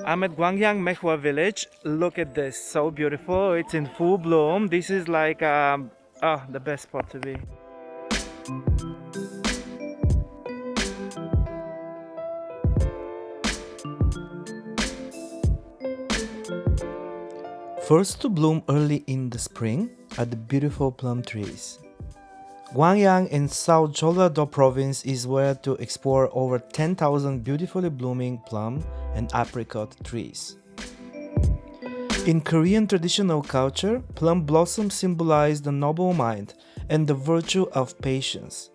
I'm at Gwangyang Maehwa Village. Look at this, so beautiful. It's in full bloom. This is like the best spot to be. First to bloom early in the spring are the beautiful plum trees. Gwangyang in South Jeolla-do province is where to explore over 10,000 beautifully blooming plum and apricot trees. In Korean traditional culture, plum blossoms symbolize the noble mind and the virtue of patience.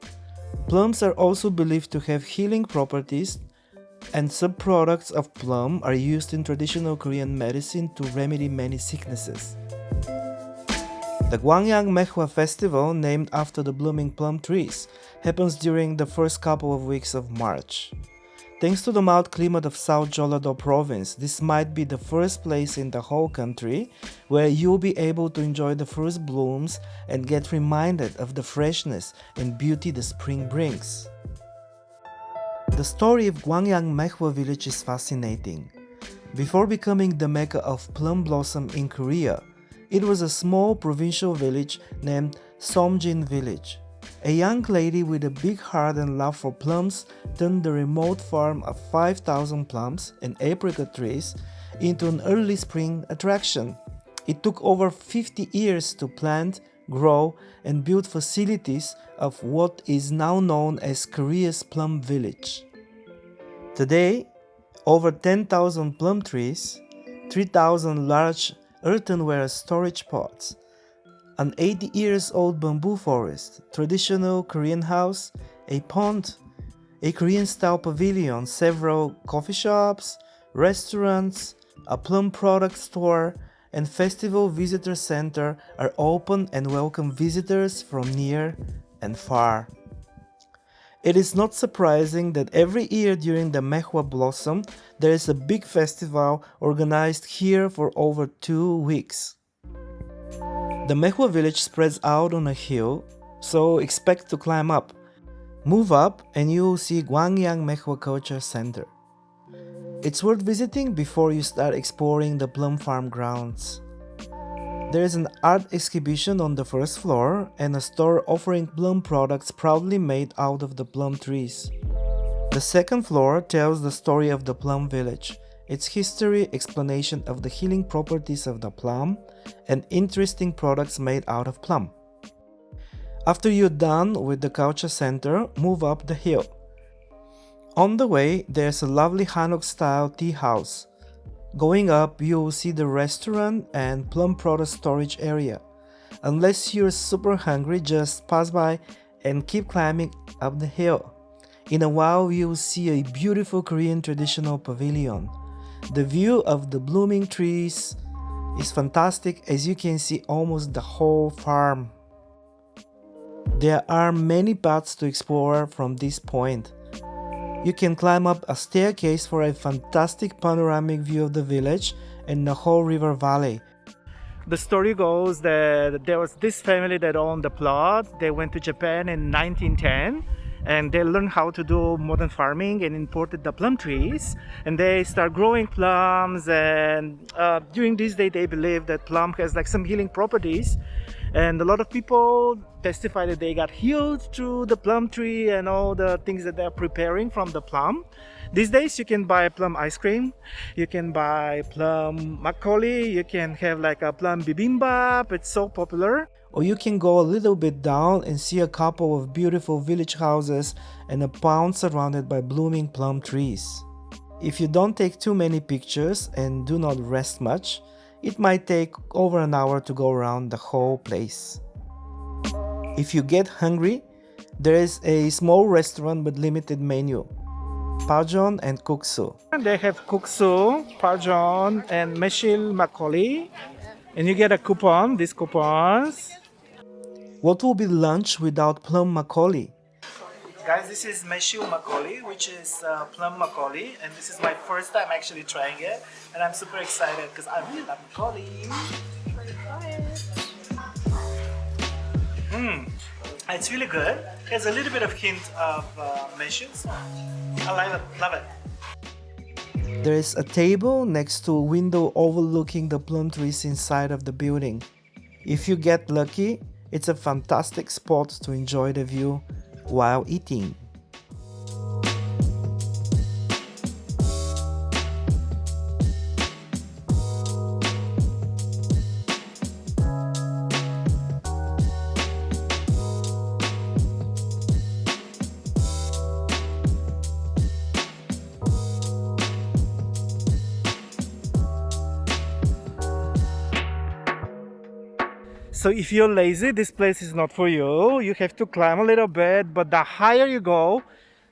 Plums are also believed to have healing properties, and subproducts of plum are used in traditional Korean medicine to remedy many sicknesses. The Gwangyang Maehwa Festival, named after the blooming plum trees, happens during the first couple of weeks of March. Thanks to the mild climate of South Jeolla-do province, this might be the first place in the whole country where you'll be able to enjoy the first blooms and get reminded of the freshness and beauty the spring brings. The story of Gwangyang Maehwa Village is fascinating. Before becoming the mecca of plum blossom in Korea, it was a small provincial village named Somjin Village. A young lady with a big heart and love for plums turned the remote farm of 5,000 plums and apricot trees into an early spring attraction. It took over 50 years to plant, grow, and build facilities of what is now known as Korea's Plum Village. Today, over 10,000 plum trees, 3,000 large earthenware storage pots, an 80 years old bamboo forest, traditional Korean house, a pond, a Korean-style pavilion, several coffee shops, restaurants, a plum product store, and festival visitor center are open and welcome visitors from near and far. It is not surprising that every year during the Maehwa blossom, there is a big festival organized here for over 2 weeks. The Maehwa village spreads out on a hill, so expect to climb up. Move up and you will see Gwangyang Maehwa Culture Center. It's worth visiting before you start exploring the plum farm grounds. There is an art exhibition on the first floor and a store offering plum products proudly made out of the plum trees. The second floor tells the story of the Plum Village, its history, explanation of the healing properties of the plum, and interesting products made out of plum. After you're done with the culture center, move up the hill. On the way, there's a lovely Hanok-style tea house. Going up, you will see the restaurant and plum product storage area. Unless you're super hungry, just pass by and keep climbing up the hill. In a while, you will see a beautiful Korean traditional pavilion. The view of the blooming trees is fantastic, as you can see almost the whole farm. There are many paths to explore from this point. You can climb up a staircase for a fantastic panoramic view of the village and the whole river valley. The story goes that there was this family that owned the plot. They went to Japan in 1910 and they learned how to do modern farming and imported the plum trees, and they start growing plums, and during this day they believe that plum has like some healing properties, and a lot of people testify that they got healed through the plum tree and all the things that they're preparing from the plum. These days you can buy plum ice cream, you can buy plum magkeolli, you can have like a plum bibimbap. It's so popular. Or you can go a little bit down and see a couple of beautiful village houses and a pond surrounded by blooming plum trees. If you don't take too many pictures and do not rest much, it might take over an hour to go around the whole place. If you get hungry, there is a small restaurant with limited menu, pajeon and guksu. They have guksu, pajeon, and meshil magkeolli, and you get a coupon, these coupons. What will be lunch without plum magkeolli? Guys, this is meshil magkeolli, which is plum magkeolli, and this is my first time actually trying it, and I'm super excited because I really love magkeolli. It's really good. There's a little bit of hint of meshil, so I love it. There is a table next to a window overlooking the plum trees inside of the building. If you get lucky, it's a fantastic spot to enjoy the view while eating. So if you're lazy, this place is not for you. You have to climb a little bit, but the higher you go,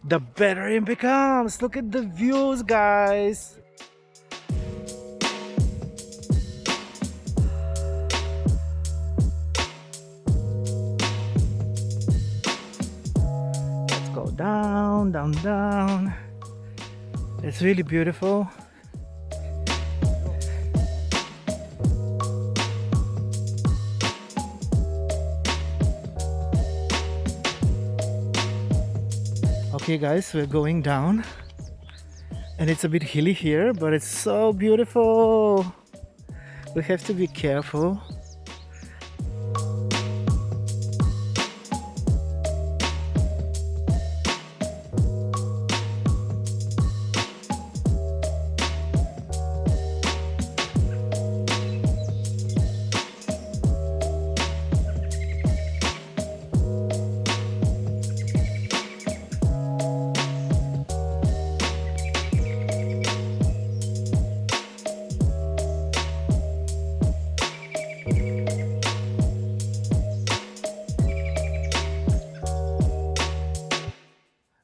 the better it becomes. Look at the views, guys. Let's go down, down, down. It's really beautiful. Okay guys, we're going down and it's a bit hilly here, but it's so beautiful. We have to be careful.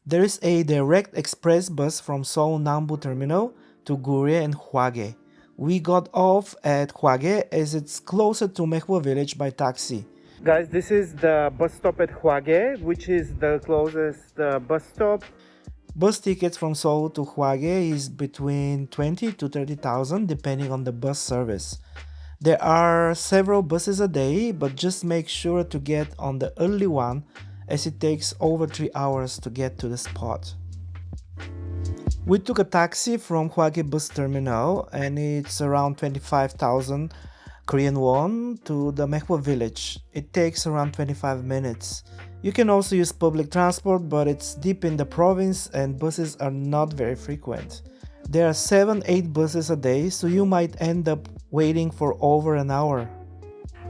There is a direct express bus from Seoul Nambu Terminal to Gure and Hwage. We got off at Hwage as it's closer to Maehwa Village by taxi. Guys, this is the bus stop at Hwage, which is the closest bus stop. Bus tickets from Seoul to Hwage is between 20 to 30,000 depending on the bus service. There are several buses a day, but just make sure to get on the early one as it takes over 3 hours to get to the spot. We took a taxi from Hwage bus terminal and it's around 25,000 Korean won to the Maehwa Village. It takes around 25 minutes. You can also use public transport, but it's deep in the province and buses are not very frequent. There are 7-8 buses a day, so you might end up waiting for over an hour.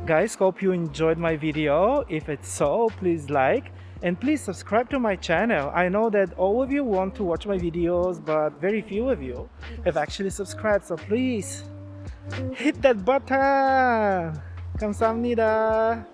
Guys, hope you enjoyed my video. If it's so, please like and please subscribe to my channel. I know that all of you want to watch my videos, but very few of you have actually subscribed, so please hit that button. 감사합니다.